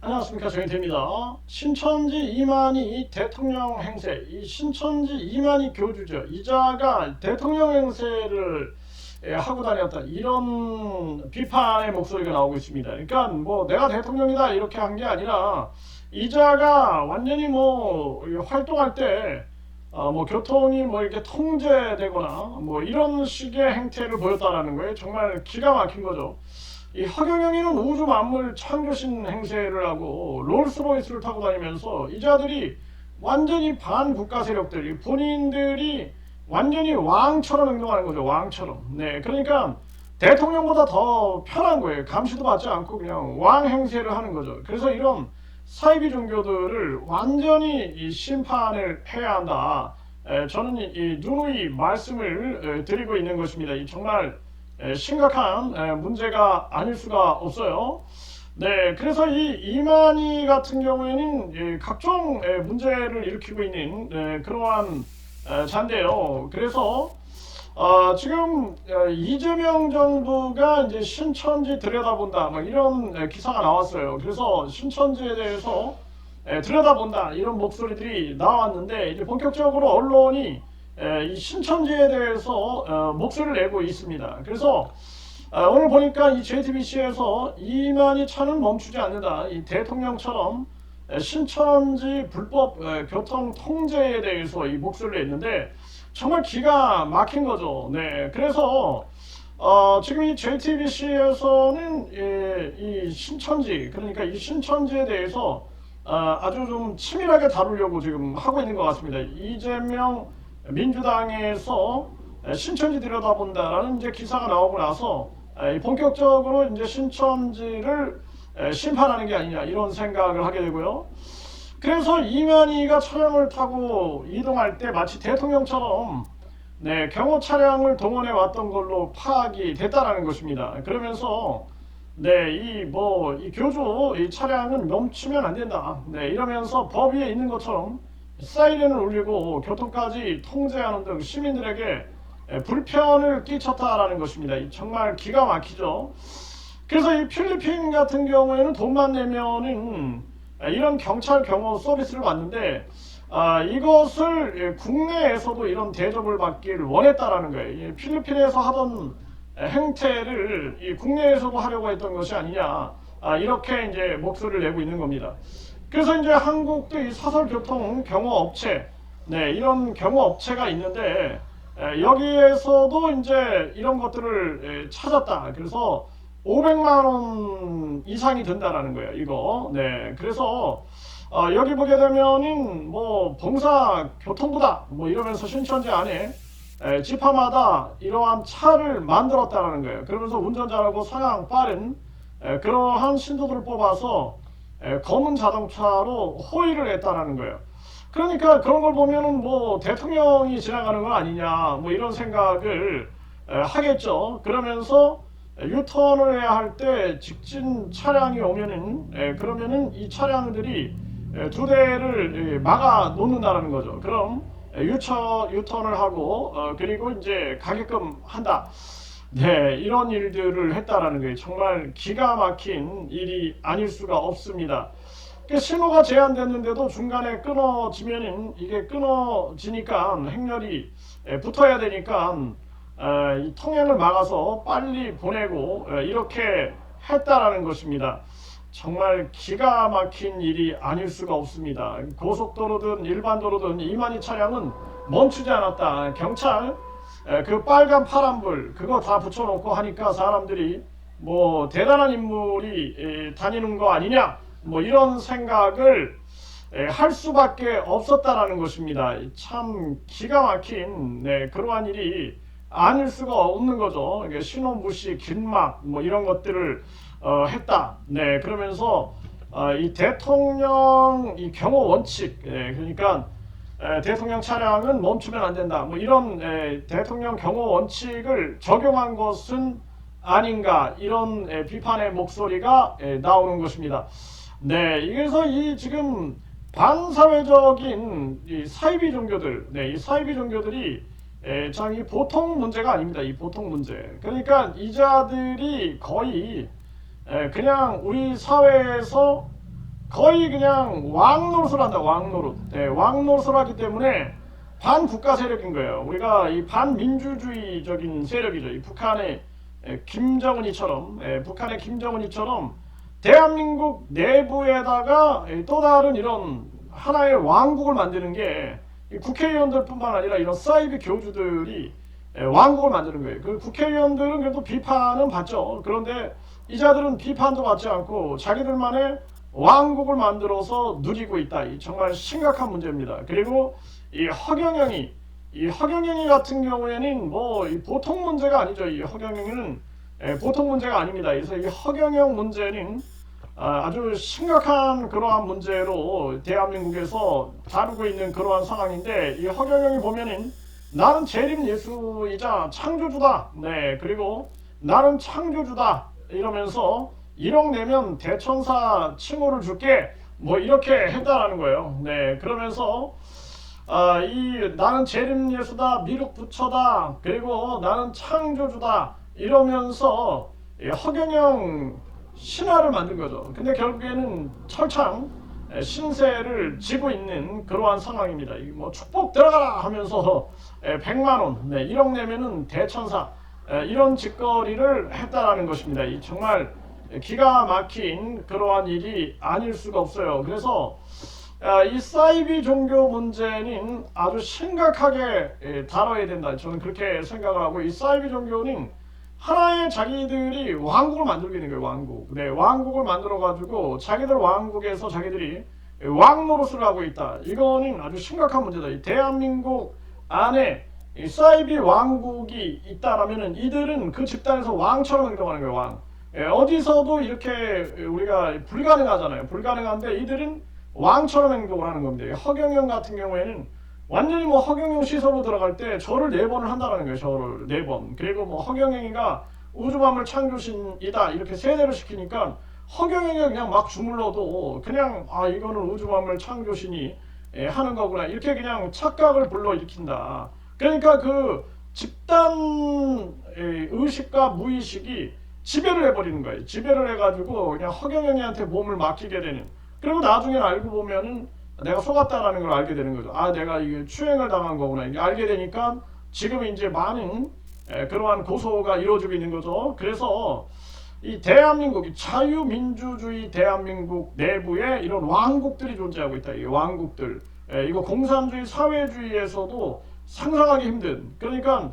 안녕하십니까, 정혜태입니다. 신천지 이만희 대통령 행세, 이 신천지 이만희 교주죠. 이자가 대통령 행세를 하고 다녔다, 이런 비판의 목소리가 나오고 있습니다. 그러니까 뭐 내가 대통령이다 이렇게 한 게 아니라 이자가 완전히 뭐 활동할 때 뭐 교통이 뭐 이렇게 통제되거나 뭐 이런 식의 행태를 보였다라는 거예요. 정말 기가 막힌 거죠. 이 허경영이는 우주 만물 창조신 행세를 하고 롤스로이스를 타고 다니면서 이자들이 완전히 반국가 세력들이 본인들이 완전히 왕처럼 행동하는 거죠. 왕처럼. 네, 그러니까 대통령보다 더 편한 거예요. 감시도 받지 않고 그냥 왕 행세를 하는 거죠. 그래서 이런 사이비 종교들을 완전히 이 심판을 해야 한다. 저는 이 누누이 말씀을 드리고 있는 것입니다. 이 정말 심각한 문제가 아닐 수가 없어요. 네, 그래서 이 이만희 같은 경우에는 각종 문제를 일으키고 있는 그러한 자인데요. 그래서 지금 이재명 정부가 이제 신천지 들여다본다, 뭐 이런 기사가 나왔어요. 그래서 신천지에 대해서 들여다본다 이런 목소리들이 나왔는데 이제 본격적으로 언론이 이 신천지에 대해서 목소리를 내고 있습니다. 그래서 오늘 보니까 이 JTBC에서 이만희 차는 멈추지 않는다, 이 대통령처럼 신천지 불법 교통 통제에 대해서 이 목소리를 냈는데 정말 기가 막힌 거죠. 네, 그래서 지금 이 JTBC에서는 이 신천지, 그러니까 이 신천지에 대해서 아주 좀 치밀하게 다루려고 지금 하고 있는 것 같습니다. 이재명 민주당에서 신천지 들여다본다라는 이제 기사가 나오고 나서 본격적으로 이제 신천지를 심판하는 게 아니냐 이런 생각을 하게 되고요. 그래서 이만희가 차량을 타고 이동할 때 마치 대통령처럼 네, 경호 차량을 동원해 왔던 걸로 파악이 됐다라는 것입니다. 그러면서 네, 이 교주 이 차량은 멈추면 안 된다. 네, 이러면서 법 위에 있는 것처럼 사이렌을 울리고 교통까지 통제하는 등 시민들에게 불편을 끼쳤다라는 것입니다. 정말 기가 막히죠. 그래서 이 필리핀 같은 경우에는 돈만 내면은 이런 경찰 경호 서비스를 받는데 이것을 국내에서도 이런 대접을 받기를 원했다라는 거예요. 필리핀에서 하던 행태를 이 국내에서도 하려고 했던 것이 아니냐, 이렇게 이제 목소리를 내고 있는 겁니다. 그래서 이제 한국도 이 사설교통 경호업체, 네, 이런 경호업체가 있는데 여기에서도 이제 이런 것들을 찾았다. 그래서 500만 원 이상이 든다라는 거예요, 이거. 네, 그래서 여기 보게 되면은 뭐 봉사교통부다 뭐 이러면서 신천지 안에 지파마다 이러한 차를 만들었다는 거예요. 그러면서 운전자라고 상향 빠른 그러한 신도들을 뽑아서 검은 자동차로 호의를 했다라는 거예요. 그러니까 그런 걸 보면은 뭐 대통령이 지나가는 건 아니냐 뭐 이런 생각을 하겠죠. 그러면서 유턴을 해야 할 때 직진 차량이 오면은 그러면은 이 차량들이 두 대를 막아 놓는다는 거죠. 그럼 유턴을 하고 그리고 이제 가게끔 한다. 네, 이런 일들을 했다라는 게 정말 기가 막힌 일이 아닐 수가 없습니다. 신호가 제한됐는데도 중간에 끊어지면은 이게 끊어지니까 행렬이 붙어야 되니까 이 통행을 막아서 빨리 보내고 이렇게 했다라는 것입니다. 정말 기가 막힌 일이 아닐 수가 없습니다. 고속도로든 일반도로든 이만희 차량은 멈추지 않았다. 경찰 그 빨간 파란불 그거 다 붙여놓고 하니까 사람들이 뭐 대단한 인물이 다니는 거 아니냐 뭐 이런 생각을 할 수밖에 없었다라는 것입니다. 참 기가 막힌 그러한 일이 아닐 수가 없는 거죠. 신호 무시, 긴막 뭐 이런 것들을 했다. 네, 그러면서 이 대통령 이 경호 원칙, 그러니까 대통령 차량은 멈추면 안 된다. 뭐 이런 대통령 경호 원칙을 적용한 것은 아닌가 이런 비판의 목소리가 나오는 것입니다. 네, 그래서 이 지금 반사회적인 이 사이비 종교들, 이 사이비 종교들이 참 이 보통 문제가 아닙니다. 이 보통 문제. 그러니까 이자들이 거의 그냥 우리 사회에서 거의 그냥 왕노릇을 한다. 왕노릇. 네, 왕노릇을 하기 때문에 반국가 세력인 거예요. 우리가 이 반민주주의적인 세력이죠. 이 북한의 김정은이처럼 대한민국 내부에다가 또 다른 이런 하나의 왕국을 만드는 게 국회의원들뿐만 아니라 이런 사이비 교주들이 왕국을 만드는 거예요. 그 국회의원들은 그래도 비판은 받죠. 그런데 이자들은 비판도 받지 않고 자기들만의 왕국을 만들어서 누리고 있다. 이 정말 심각한 문제입니다. 그리고 이 허경영이 같은 경우에는 뭐 보통 문제가 아니죠. 이 허경영은 보통 문제가 아닙니다. 그래서 이 허경영 문제는 아주 심각한 그러한 문제로 대한민국에서 다루고 있는 그러한 상황인데, 이 허경영이 보면은 나는 재림 예수이자 창조주다. 네, 그리고 나는 창조주다 이러면서 1억 내면 대천사 칭호를 줄게. 뭐 이렇게 했다라는 거예요. 네, 그러면서 이 나는 재림 예수다, 미륵 부처다, 그리고 나는 창조주다 이러면서 허경영 신화를 만든 거죠. 근데 결국에는 철창 신세를 지고 있는 그러한 상황입니다. 뭐 축복 들어가라 하면서 100만 원, 네, 1억 내면은 대천사, 이런 짓거리를 했다라는 것입니다. 이 정말 기가 막힌 그러한 일이 아닐 수가 없어요. 그래서 이 사이비 종교 문제는 아주 심각하게 다뤄야 된다. 저는 그렇게 생각을 하고, 이 사이비 종교는 하나의 자기들이 왕국을 만들게 된 거예요. 왕국. 네, 왕국을 만들어 가지고 자기들 왕국에서 자기들이 왕 노릇을 하고 있다. 이거는 아주 심각한 문제다. 이 대한민국 안에 이 사이비 왕국이 있다라면은 이들은 그 집단에서 왕처럼 행동하는 거예요. 왕. 어디서도 이렇게 우리가 불가능하잖아요. 불가능한데 이들은 왕처럼 행동을 하는 겁니다. 허경영 같은 경우에는 완전히 뭐 허경영 시설로 들어갈 때 절을 4번을 한다는 거예요. 절을 4번. 그리고 뭐 허경영이가 우주만물 창조신이다 이렇게 세뇌를 시키니까 허경영이 그냥 막 주물러도 그냥 이거는 우주만물 창조신이 하는 거구나 이렇게 그냥 착각을 불러일으킨다. 그러니까 그 집단 의식과 무의식이 지배를 해버리는 거예요. 지배를 해가지고 그냥 허경영이한테 몸을 맡기게 되는. 그리고 나중에 알고 보면은 내가 속았다라는 걸 알게 되는 거죠. 내가 이게 추행을 당한 거구나. 이게 알게 되니까 지금 이제 많은 그러한 고소가 이루어지고 있는 거죠. 그래서 이 대한민국, 이 자유민주주의 대한민국 내부에 이런 왕국들이 존재하고 있다. 이 왕국들. 이거 공산주의 사회주의에서도 상상하기 힘든. 그러니까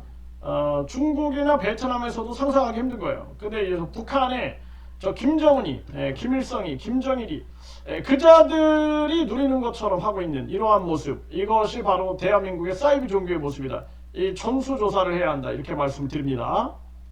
중국이나 베트남에서도 상상하기 힘든 거예요. 근데 북한에 저 김정은이, 김일성이, 김정일이 그자들이 누리는 것처럼 하고 있는 이러한 모습, 이것이 바로 대한민국의 사이비 종교의 모습이다. 이 전수조사를 해야 한다 이렇게 말씀드립니다.